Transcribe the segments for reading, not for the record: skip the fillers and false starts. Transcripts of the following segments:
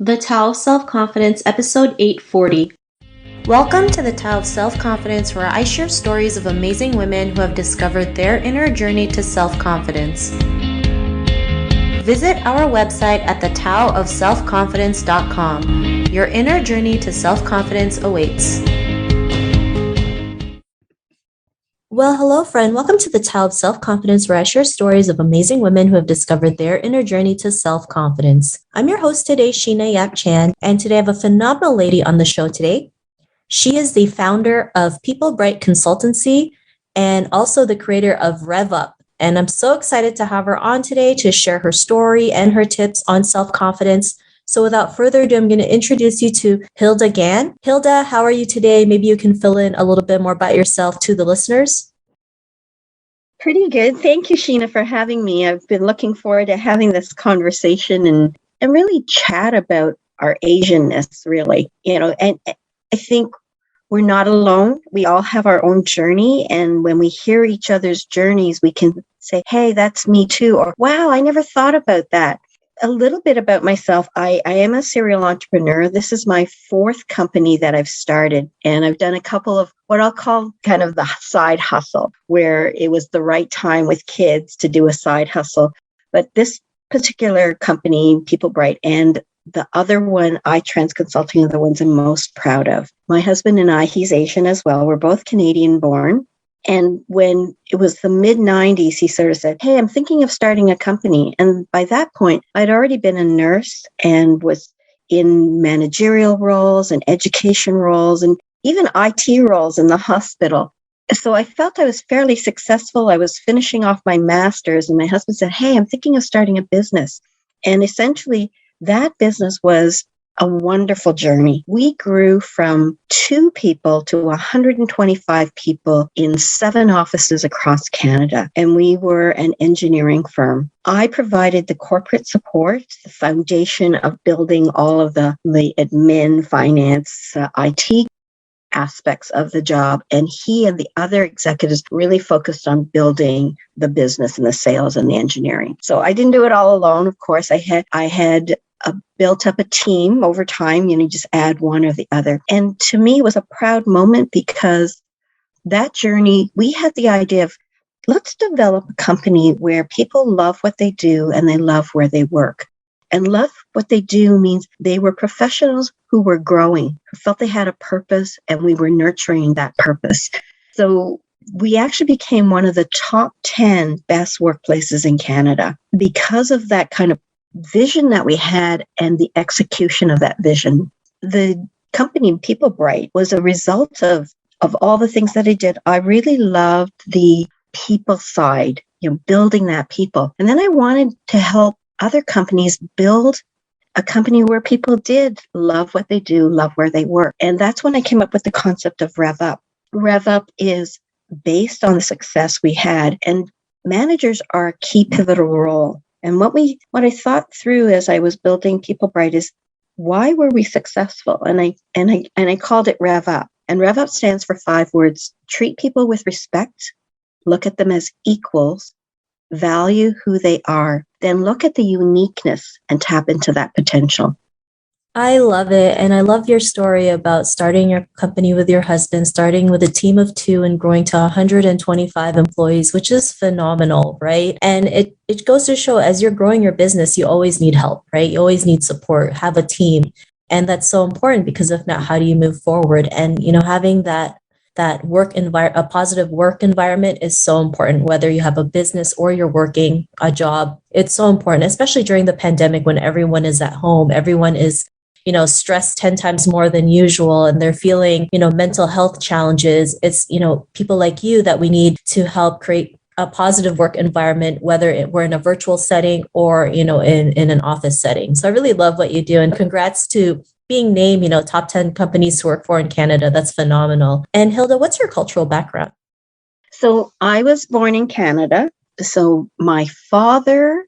The Tao of Self-Confidence, episode 840. Welcome to the Tao of Self-Confidence, where I share stories of amazing women who have discovered their inner journey to self-confidence. Visit our website at thetaoofselfconfidence.com. Your inner journey to self-confidence awaits. Well, hello, friend. Welcome to the Tao of Self-Confidence, where I share stories of amazing women who have discovered their inner journey to self-confidence. I'm your host today, Sheena Yap Chan, and today I have a phenomenal lady on the show today. She is the founder of People Bright Consultancy and also the creator of REVUP. And I'm so excited to have her on today to share her story and her tips on self-confidence. So without further ado, I'm going to introduce you to Hilda Gan. Hilda, how are you today? Maybe you can fill in a little bit more about yourself to the listeners. Pretty good. Thank you, Sheena, for having me. I've been looking forward to having this conversation and really chat about our Asianness, really. And I think we're not alone. We all have our own journey. And when we hear each other's journeys, we can say, hey, that's me too. Or, wow, I never thought about that. A little bit about myself. I am a serial entrepreneur. This is my fourth company that I've started. And I've done a couple of what I'll call kind of the side hustle, where it was the right time with kids to do a side hustle. But this particular company, People Bright, and the other one, iTrans Consulting, are the ones I'm most proud of. My husband and I, he's Asian as well. We're both Canadian born. And when it was the mid-90s, he sort of said, hey, I'm thinking of starting a company. And by that point, I'd already been a nurse and was in managerial roles and education roles and even IT roles in the hospital. So I felt I was fairly successful. I was finishing off my master's, and my husband said, hey, I'm thinking of starting a business. And essentially, that business was a wonderful journey. We grew from 2 people to 125 people in 7 offices across Canada, and we were an engineering firm. I provided the corporate support, the foundation of building all of the admin, finance, IT aspects of the job, and he and the other executives really focused on building the business and the sales and the engineering. So I didn't do it all alone. Of course, I had built up a team over time. You just add one or the other. And to me, it was a proud moment because that journey, we had the idea of, let's develop a company where people love what they do and they love where they work. And love what they do means they were professionals who were growing, who felt they had a purpose, and we were nurturing that purpose. So we actually became one of the top 10 best workplaces in Canada because of that kind of vision that we had and the execution of that vision. The company People Bright was a result of all the things that I did. I really loved the people side, building that people. And then I wanted to help other companies build a company where people did love what they do, love where they work. And that's when I came up with the concept of REVUP. REVUP is based on the success we had, and managers are a key pivotal role. And what I thought through as I was building People Bright is, why were we successful? And I called it REVUP. And REVUP stands for 5 words: treat people with respect, look at them as equals, value who they are, then look at the uniqueness and tap into that potential. I love it. And I love your story about starting your company with your husband, starting with a team of 2 and growing to 125 employees, which is phenomenal, right? And it goes to show, as you're growing your business, you always need help, right? You always need support, have a team. And that's so important, because if not, how do you move forward? And, having that a positive work environment is so important, whether you have a business or you're working a job. It's so important, especially during the pandemic when everyone is at home, everyone is stressed 10 times more than usual, and they're feeling, mental health challenges. It's, people like you that we need to help create a positive work environment, whether we're in a virtual setting or, in an office setting. So I really love what you do, and congrats to being named, top 10 companies to work for in Canada. That's phenomenal. And Hilda, what's your cultural background? So I was born in Canada. So my father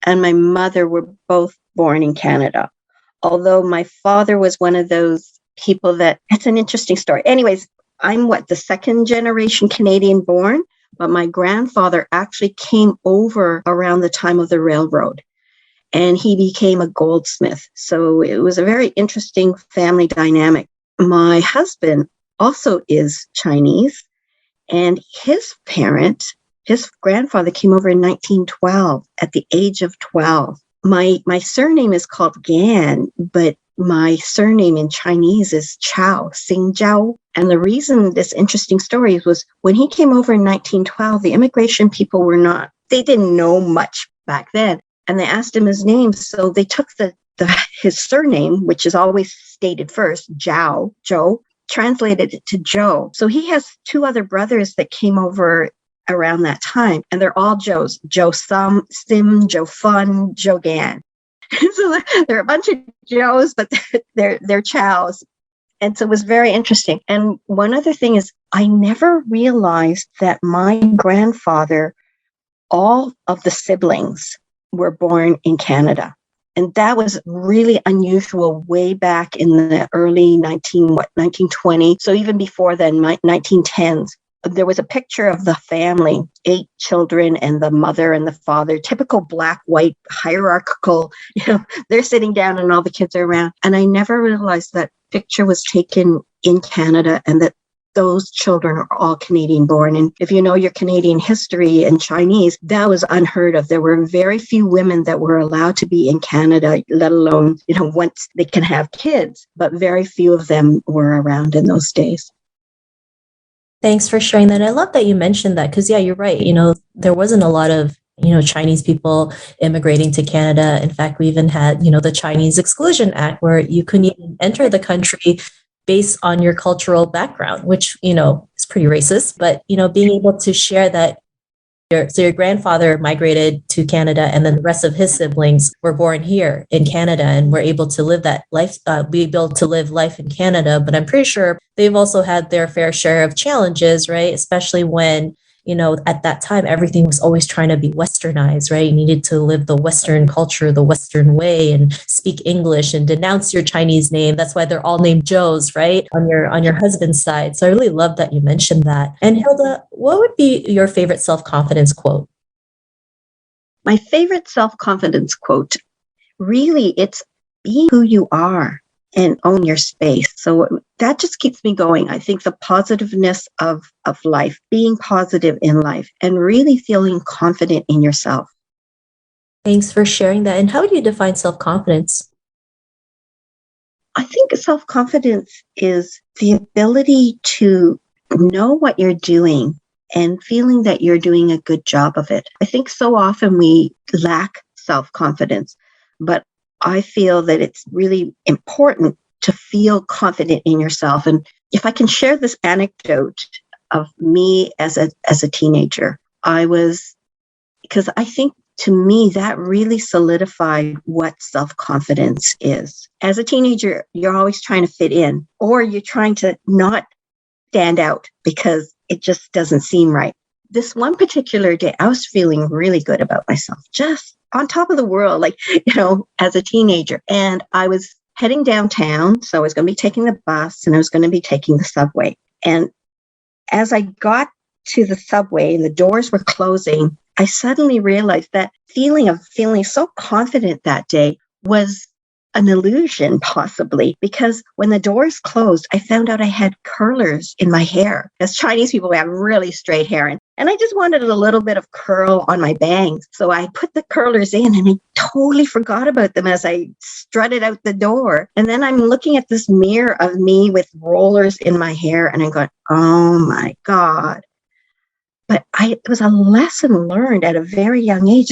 and my mother were both born in Canada. Although my father was one of those people it's an interesting story. Anyways, I'm the 2nd generation Canadian born, but my grandfather actually came over around the time of the railroad. and he became a goldsmith. So it was a very interesting family dynamic. My husband also is Chinese, and his grandfather came over in 1912 at the age of 12. My surname is called Gan, but my surname in Chinese is Chao, Xing Zhao. And the reason this interesting story was when he came over in 1912, the immigration people they didn't know much back then. And they asked him his name. So they took his surname, which is always stated first, Zhao, Zhou, translated it to Joe. So he has two other brothers that came over around that time, and they're all Joes. Joe Sim, Joe Fun, Joe Gan. So they're a bunch of Joes, but they're Chows. And so it was very interesting. And one other thing is, I never realized that my grandfather, all of the siblings were born in Canada. And that was really unusual way back in the early 1920. So even before then, 1910s. There was a picture of the family, 8 children and the mother and the father, typical black, white, hierarchical, they're sitting down and all the kids are around. And I never realized that picture was taken in Canada and that those children are all Canadian born. And if you know your Canadian history and Chinese, that was unheard of. There were very few women that were allowed to be in Canada, let alone, once they can have kids, but very few of them were around in those days. Thanks for sharing that. I love that you mentioned that because, yeah, you're right. There wasn't a lot of, Chinese people immigrating to Canada. In fact, we even had, the Chinese Exclusion Act where you couldn't even enter the country based on your cultural background, which, is pretty racist. But, being able to share that your grandfather migrated to Canada and then the rest of his siblings were born here in Canada and were able to live that life, be able to live life in Canada. But I'm pretty sure they've also had their fair share of challenges, right? Especially when, at that time, everything was always trying to be westernized, right? You needed to live the Western culture, the Western way and speak English and denounce your Chinese name. That's why they're all named Joes, right? On your husband's side. So I really love that you mentioned that. And Hilda, what would be your favorite self-confidence quote? My favorite self-confidence quote, really, it's being who you are and own your space. So that just keeps me going. I think the positiveness of life, being positive in life, and really feeling confident in yourself. Thanks for sharing that. And how would you define self-confidence? I think self-confidence is the ability to know what you're doing and feeling that you're doing a good job of it. I think so often we lack self-confidence, but I feel that it's really important to feel confident in yourself. And if I can share this anecdote of me as a teenager, because I think to me that really solidified what self-confidence is. As a teenager, you're always trying to fit in, or you're trying to not stand out because it just doesn't seem right. This one particular day, I was feeling really good about myself, just on top of the world, as a teenager. And I was heading downtown. So I was going to be taking the bus and I was going to be taking the subway. And as I got to the subway and the doors were closing, I suddenly realized that feeling of feeling so confident that day was an illusion, possibly, because when the doors closed, I found out I had curlers in my hair. As Chinese people, we have really straight hair. And I just wanted a little bit of curl on my bangs. So I put the curlers in and I totally forgot about them as I strutted out the door. And then I'm looking at this mirror of me with rollers in my hair and I'm going, oh my God. But it was a lesson learned at a very young age.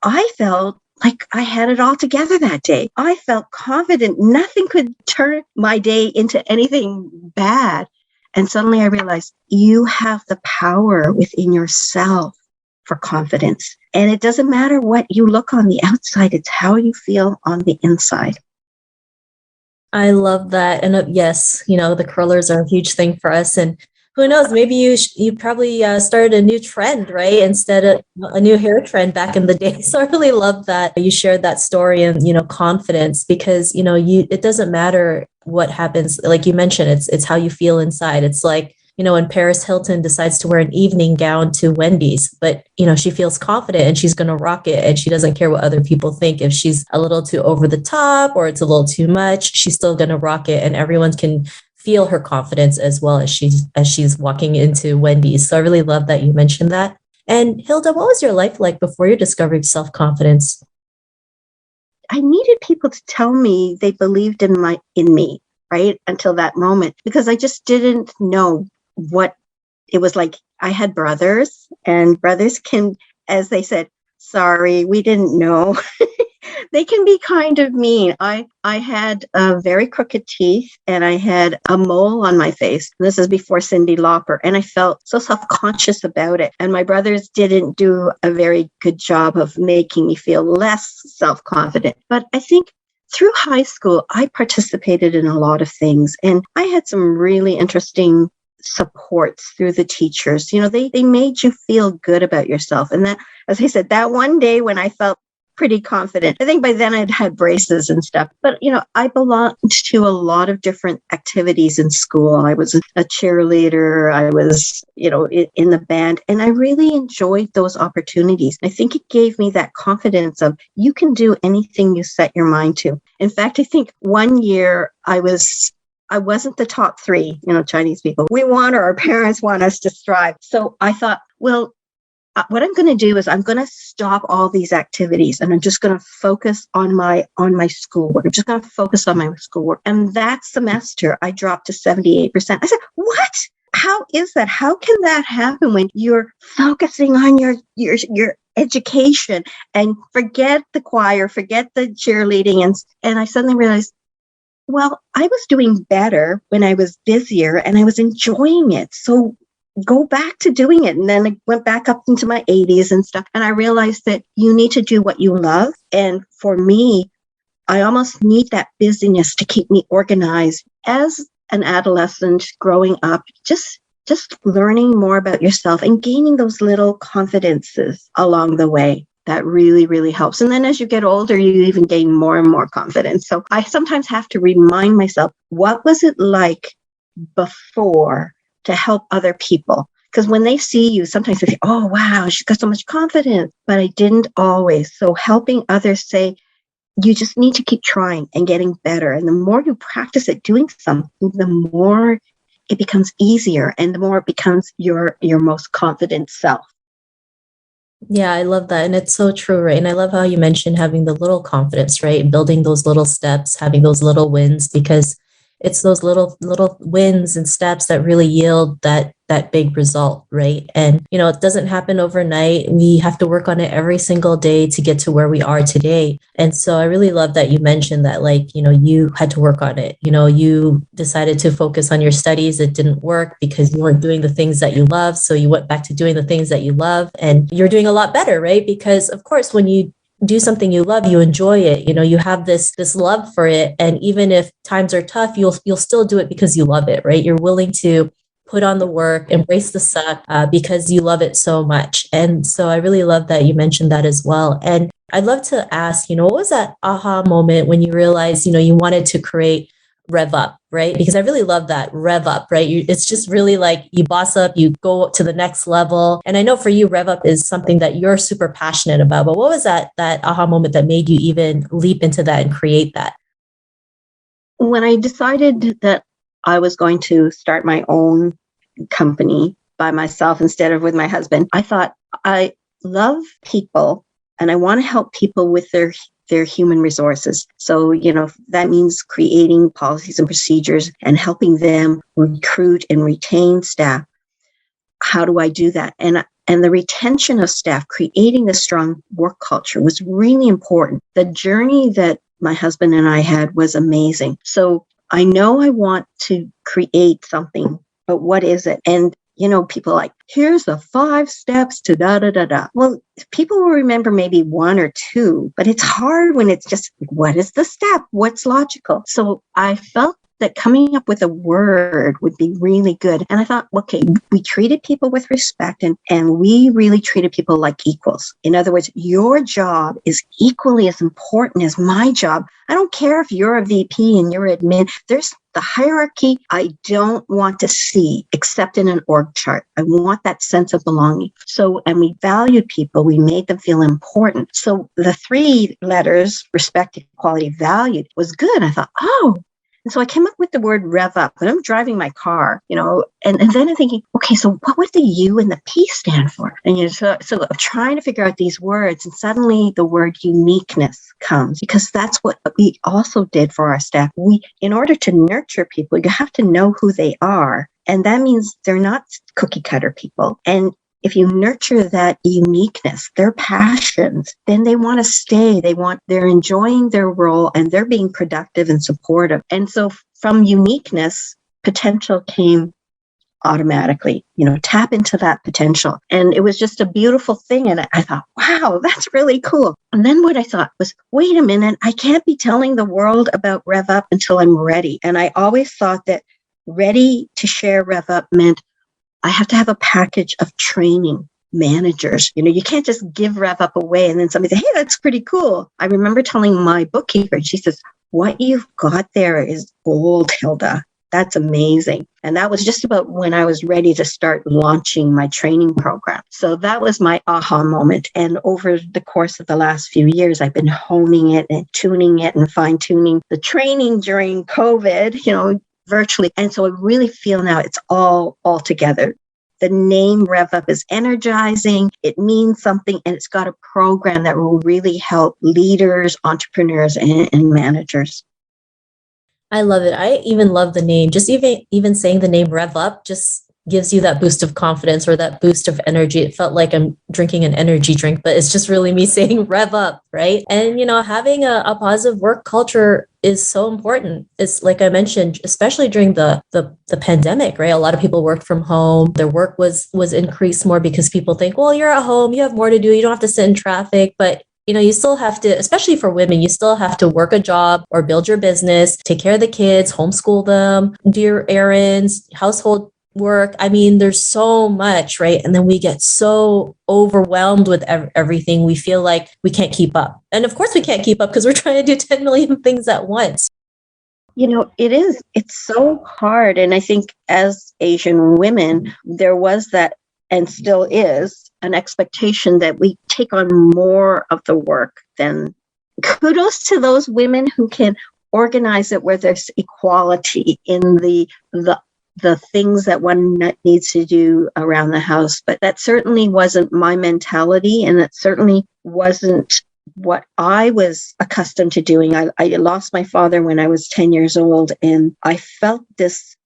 I felt like I had it all together that day. I felt confident. Nothing could turn my day into anything bad. And suddenly I realized you have the power within yourself for confidence. And it doesn't matter what you look on the outside, it's how you feel on the inside. I love that. And yes, the curlers are a huge thing for us. And who knows, maybe you probably started a new trend, right? Instead of a new hair trend back in the day. So I really love that you shared that story and, confidence because, it doesn't matter what happens. Like you mentioned, it's how you feel inside. It's like, when Paris Hilton decides to wear an evening gown to Wendy's, but, she feels confident and she's going to rock it. And she doesn't care what other people think. If she's a little too over the top or it's a little too much, she's still going to rock it. And everyone can feel her confidence as well as she's walking into Wendy's. So I really love that you mentioned that. And Hilda, what was your life like before you discovered self-confidence? I needed people to tell me they believed in me, right? Until that moment, because I just didn't know what it was like. I had brothers, and brothers can, as they said, sorry, we didn't know. They can be kind of mean. I had very crooked teeth, and I had a mole on my face. This is before Cyndi Lauper, and I felt so self-conscious about it. And my brothers didn't do a very good job of making me feel less self-confident. But I think through high school, I participated in a lot of things, and I had some really interesting supports through the teachers. They made you feel good about yourself. And that, as I said, that one day when I felt pretty confident, I think by then I'd had braces and stuff. But, I belonged to a lot of different activities in school. I was a cheerleader. I was, in the band, and I really enjoyed those opportunities. I think it gave me that confidence of you can do anything you set your mind to. In fact, I think one year I wasn't the top 3, Chinese people. Our parents want us to strive. So I thought, well, what I'm going to do is I'm going to stop all these activities, and I'm just going to focus on my schoolwork. I'm just going to focus on my schoolwork. And that semester, I dropped to 78%. I said, what? How is that? How can that happen when you're focusing on your education and forget the choir, forget the cheerleading? And I suddenly realized, well, I was doing better when I was busier and I was enjoying it. So go back to doing it. And then I went back up into my 80s and stuff. And I realized that you need to do what you love. And for me, I almost need that busyness to keep me organized. As an adolescent growing up, just learning more about yourself and gaining those little confidences along the way. That really, really helps. And then as you get older, you even gain more and more confidence. So I sometimes have to remind myself, what was it like before to help other people? Because when they see you, sometimes they say, oh, wow, she's got so much confidence. But I didn't always. So helping others say, you just need to keep trying and getting better. And the more you practice at doing something, the more it becomes easier and the more it becomes your most confident self. Yeah, I love that. And it's so true, right? And I love how you mentioned having the little confidence, right? Building those little steps, having those little wins, because it's those little wins and steps that really yield that big result, right? And it doesn't happen overnight. We have to work on it every single day to get to where we are today. And so I really love that you mentioned that, you had to work on it. You decided to focus on your studies. It didn't work because you weren't doing the things that you love. So you went back to doing the things that you love, and you're doing a lot better, right? Because of course, when you do something you love, you enjoy it, you have this love for it. And even if times are tough, you'll still do it because you love it, right? You're willing to put on the work, embrace the suck, because you love it so much. And so I really love that you mentioned that as well. And I'd love to ask, what was that aha moment when you realized, you wanted to create REVUP, right? Because I really love that REVUP, right? It's just really like you boss up, you go to the next level. And I know for you, REVUP is something that you're super passionate about. But what was that aha moment that made you even leap into that and create that? When I decided that I was going to start my own company by myself instead of with my husband, I thought, I love people and I want to help people with their human resources. So, that means creating policies and procedures and helping them recruit and retain staff. How do I do that? And the retention of staff, creating the strong work culture was really important. The journey that my husband and I had was amazing. So I know I want to create something, but what is it? And people like, here's the 5 steps to da da da da. Well, people will remember maybe 1 or 2, but it's hard when it's just, what is the step? What's logical? So I felt that coming up with a word would be really good. And I thought, okay, we treated people with respect and we really treated people like equals. In other words, your job is equally as important as my job. I don't care if you're a VP and you're admin. There's The hierarchy, I don't want to see except in an org chart. I want that sense of belonging. So, and we valued people. We made them feel important. So the 3 letters, respect, equality, valued, was good. I thought, oh. And so I came up with the word rev up, and I'm driving my car, and then I'm thinking, okay, so what would the U and the P stand for? And so I'm trying to figure out these words, and suddenly the word uniqueness comes, because that's what we also did for our staff. In order to nurture people, you have to know who they are. And that means they're not cookie cutter people. And if you nurture that uniqueness, their passions, then they want to stay. They're enjoying their role, and they're being productive and supportive. And so from uniqueness, potential came automatically, tap into that potential. And it was just a beautiful thing. And I thought, wow, that's really cool. And then what I thought was, wait a minute, I can't be telling the world about Rev Up until I'm ready. And I always thought that ready to share Rev Up meant I have to have a package of training managers. You can't just give Rev Up away and then somebody say, hey, that's pretty cool. I remember telling my bookkeeper, and she says, what you've got there is gold, Hilda. That's amazing. And that was just about when I was ready to start launching my training program. So that was my aha moment. And over the course of the last few years, I've been honing it and tuning it and fine tuning the training during COVID, virtually. And so I really feel now it's all together. The name Rev Up is energizing. It means something, and it's got a program that will really help leaders, entrepreneurs, and managers. I love it. I even love the name. Just even saying the name Rev Up just gives you that boost of confidence or that boost of energy. It felt like I'm drinking an energy drink, but it's just really me saying Rev Up, right? And, having a positive work culture is so important. It's like I mentioned, especially during the pandemic, right? A lot of people worked from home. Their work was increased more because people think, well, you're at home, you have more to do. You don't have to sit in traffic, but you still have to, especially for women, you still have to work a job or build your business, take care of the kids, homeschool them, do your errands, household work. I mean, there's so much, right? And then we get so overwhelmed with everything. We feel like we can't keep up. And of course we can't keep up because we're trying to do 10 million things at once. It's so hard. And I think as Asian women, there was that, and still is, an expectation that we take on more of the work than. Kudos to those women who can organize it where there's equality in the things that one needs to do around the house. But that certainly wasn't my mentality, and it certainly wasn't what I was accustomed to doing. I lost my father when I was 10 years old, and I felt this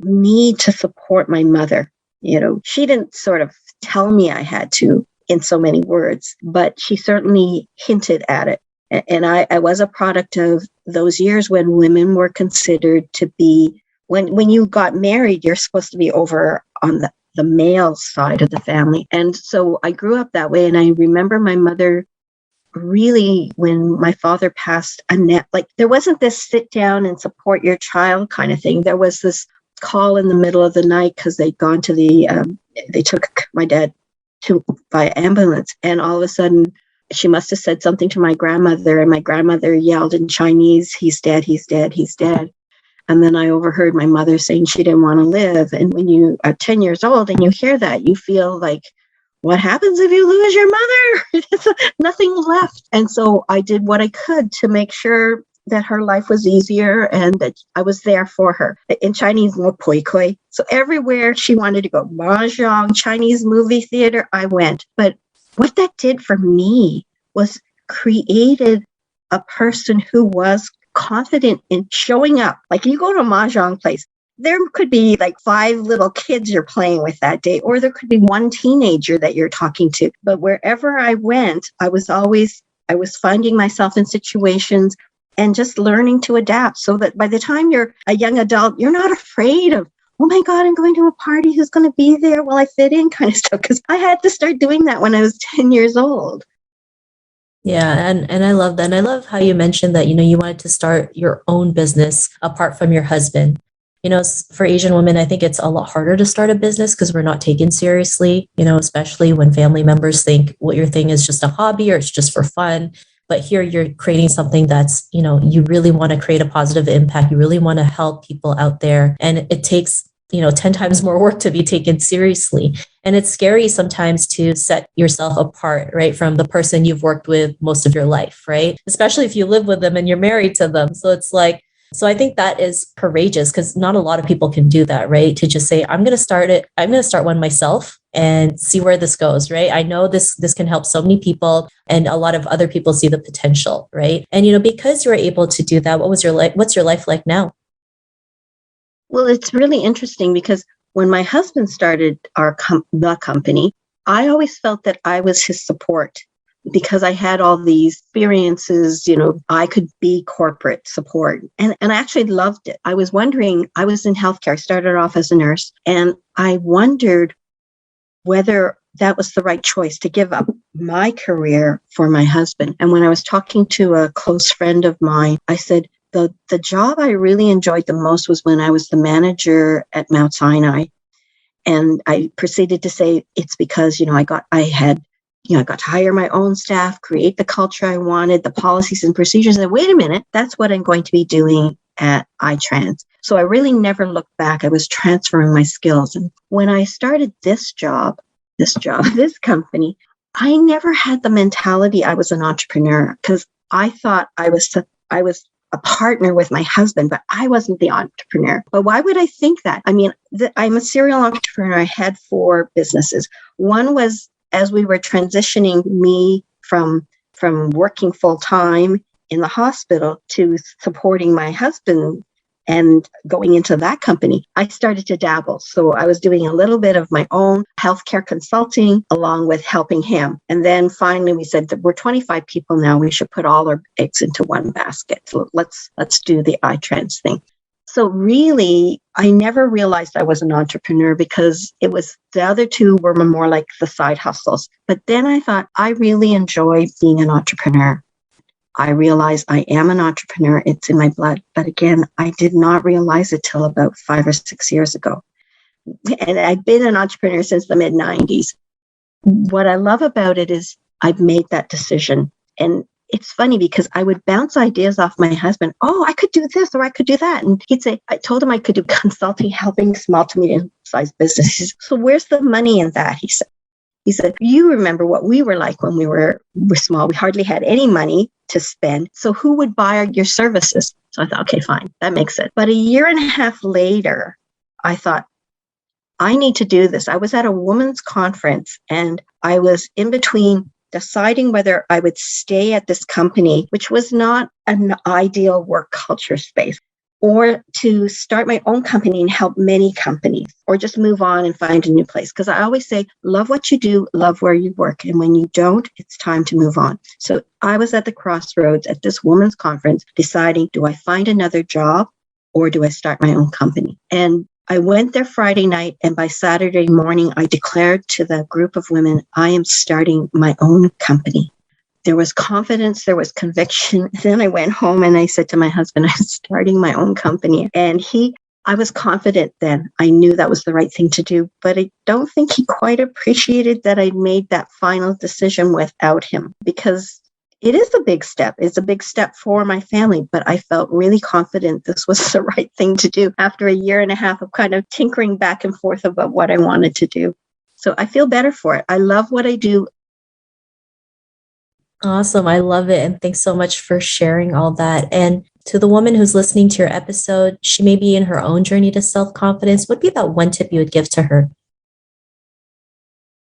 need to support my mother. She didn't sort of tell me I had to in so many words, but she certainly hinted at it. And I was a product of those years when women were considered to be, when you got married, you're supposed to be over on the male side of the family. And so I grew up that way. And I remember my mother really, when my father passed, there wasn't this sit down and support your child kind of thing. There was this call in the middle of the night because they'd gone to they took my dad by ambulance, and all of a sudden she must have said something to my grandmother, and my grandmother yelled in Chinese, he's dead, he's dead, he's dead. And then I overheard my mother saying she didn't want to live. And when you are 10 years old and you hear that, you feel like, what happens if you lose your mother? There's nothing left. And so I did what I could to make sure that her life was easier and that I was there for her. In Chinese, mo pui kui. So everywhere she wanted to go, mahjong, Chinese movie theater, I went. But what that did for me was created a person who was confident in showing up. Like you go to a mahjong place, there could be like 5 little kids you're playing with that day, or there could be one teenager that you're talking to. But wherever I went, I was finding myself in situations and just learning to adapt so that by the time you're a young adult, you're not afraid of, oh my God, I'm going to a party. Who's going to be there? Will I fit in? Kind of stuff. Because I had to start doing that when I was 10 years old. Yeah. And I love that. And I love how you mentioned that, you wanted to start your own business apart from your husband. For Asian women, I think it's a lot harder to start a business because we're not taken seriously, especially when family members think what your thing is just a hobby or it's just for fun. But here you're creating something that's, you really want to create a positive impact. You really want to help people out there. And it takes 10 times more work to be taken seriously. And it's scary sometimes to set yourself apart, right, from the person you've worked with most of your life, right? Especially if you live with them and you're married to them. So it's like, so I think that is courageous because not a lot of people can do that, right? To just say, I'm going to start one myself and see where this goes, right? I know this can help so many people and a lot of other people see the potential, right? And, because you're able to do that, what's your life like now? Well, it's really interesting because when my husband started the company, I always felt that I was his support because I had all these experiences, I could be corporate support. And I actually loved it. I was wondering, I was in healthcare. I started off as a nurse, and I wondered whether that was the right choice to give up my career for my husband. And when I was talking to a close friend of mine, I said, the job I really enjoyed the most was when I was the manager at Mount Sinai. And I proceeded to say it's because, I got to hire my own staff, create the culture I wanted, the policies and procedures. And wait a minute, that's what I'm going to be doing at iTrans. So I really never looked back. I was transferring my skills. And when I started this company, I never had the mentality I was an entrepreneur because I thought I was a partner with my husband, but I wasn't the entrepreneur. But why would I think that? I mean, I'm a serial entrepreneur. I had 4 businesses. One was as we were transitioning me from working full time in the hospital to supporting my husband and going into that company, I started to dabble. So I was doing a little bit of my own healthcare consulting along with helping him. And then finally we said that we're 25 people now. We should put all our eggs into one basket. So let's do the iTrans thing. So really, I never realized I was an entrepreneur because it was the other 2 were more like the side hustles. But then I thought I really enjoy being an entrepreneur. I realized I am an entrepreneur. It's in my blood. But again, I did not realize it till about 5 or 6 years ago. And I've been an entrepreneur since the mid-90s. What I love about it is I've made that decision. And it's funny because I would bounce ideas off my husband. Oh, I could do this or I could do that. And he'd say, I told him I could do consulting, helping small to medium-sized businesses. So where's the money in that? He said, you remember what we were like when we were small. We hardly had any money to spend. So who would buy your services? So I thought, okay, fine. That makes it. But a year and a half later, I thought, I need to do this. I was at a women's conference and I was in between deciding whether I would stay at this company, which was not an ideal work culture space, or to start my own company and help many companies, or just move on and find a new place. Because I always say, love what you do, love where you work. And when you don't, it's time to move on. So I was at the crossroads at this women's conference deciding, do I find another job or do I start my own company? And I went there Friday night, and by Saturday morning, I declared to the group of women, I am starting my own company. There was confidence, there was conviction. Then I went home and I said to my husband, I'm starting my own company. And I was confident then. I knew that was the right thing to do, but I don't think he quite appreciated that I'd made that final decision without him, because it is a big step. It's a big step for my family, but I felt really confident this was the right thing to do after a year and a half of kind of tinkering back and forth about what I wanted to do. So I feel better for it. I love what I do. Awesome. I love it. And thanks so much for sharing all that. And to the woman who's listening to your episode, she may be in her own journey to self-confidence. What would be that one tip you would give to her?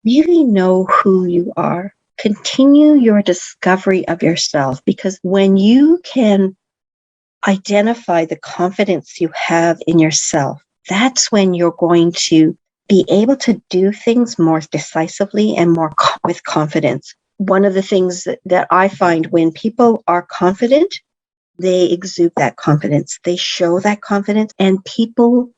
Really know who you are. Continue your discovery of yourself, because when you can identify the confidence you have in yourself, that's when you're going to be able to do things more decisively and more with confidence. One of the things that I find when people are confident, they exude that confidence. They show that confidence, and people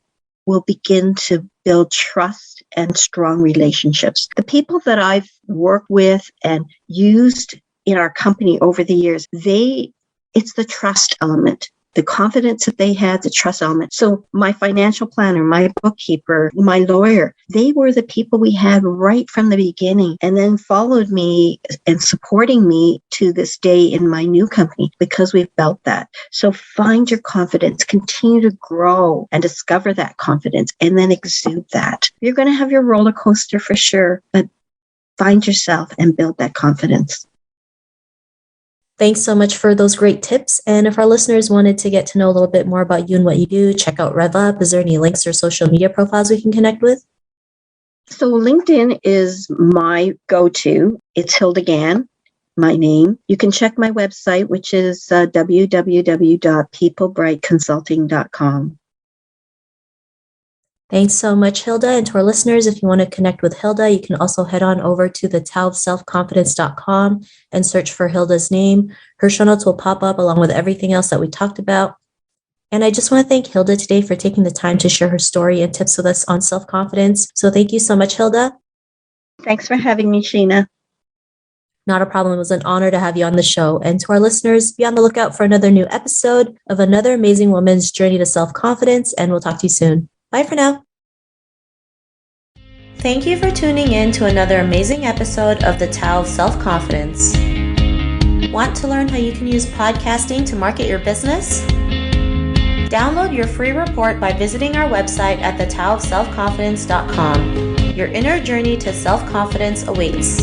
will begin to build trust and strong relationships. The people that I've worked with and used in our company over the years, it's the trust element. the confidence that they had, the trust element. So my financial planner, my bookkeeper, my lawyer, they were the people we had right from the beginning, and then followed me and supporting me to this day in my new company because we've built that. So find your confidence, continue to grow and discover that confidence, and then exude that. You're going to have your roller coaster for sure, but find yourself and build that confidence. Thanks so much for those great tips. And if our listeners wanted to get to know a little bit more about you and what you do, check out REVUP. Is there any links or social media profiles we can connect with? So LinkedIn is my go-to. It's Hilda Gan, my name. You can check my website, which is www.peoplebrightconsulting.com. Thanks so much, Hilda. And to our listeners, if you want to connect with Hilda, you can also head on over to the taoofselfconfidence.com and search for Hilda's name. Her show notes will pop up along with everything else that we talked about. And I just want to thank Hilda today for taking the time to share her story and tips with us on self-confidence. So thank you so much, Hilda. Thanks for having me, Sheena. Not a problem. It was an honor to have you on the show. And to our listeners, be on the lookout for another new episode of another amazing woman's journey to self-confidence. And we'll talk to you soon. Bye for now. Thank you for tuning in to another amazing episode of the Tao of Self-Confidence. Want to learn how you can use podcasting to market your business? Download your free report by visiting our website at thetaoofselfconfidence.com. Your inner journey to self-confidence awaits.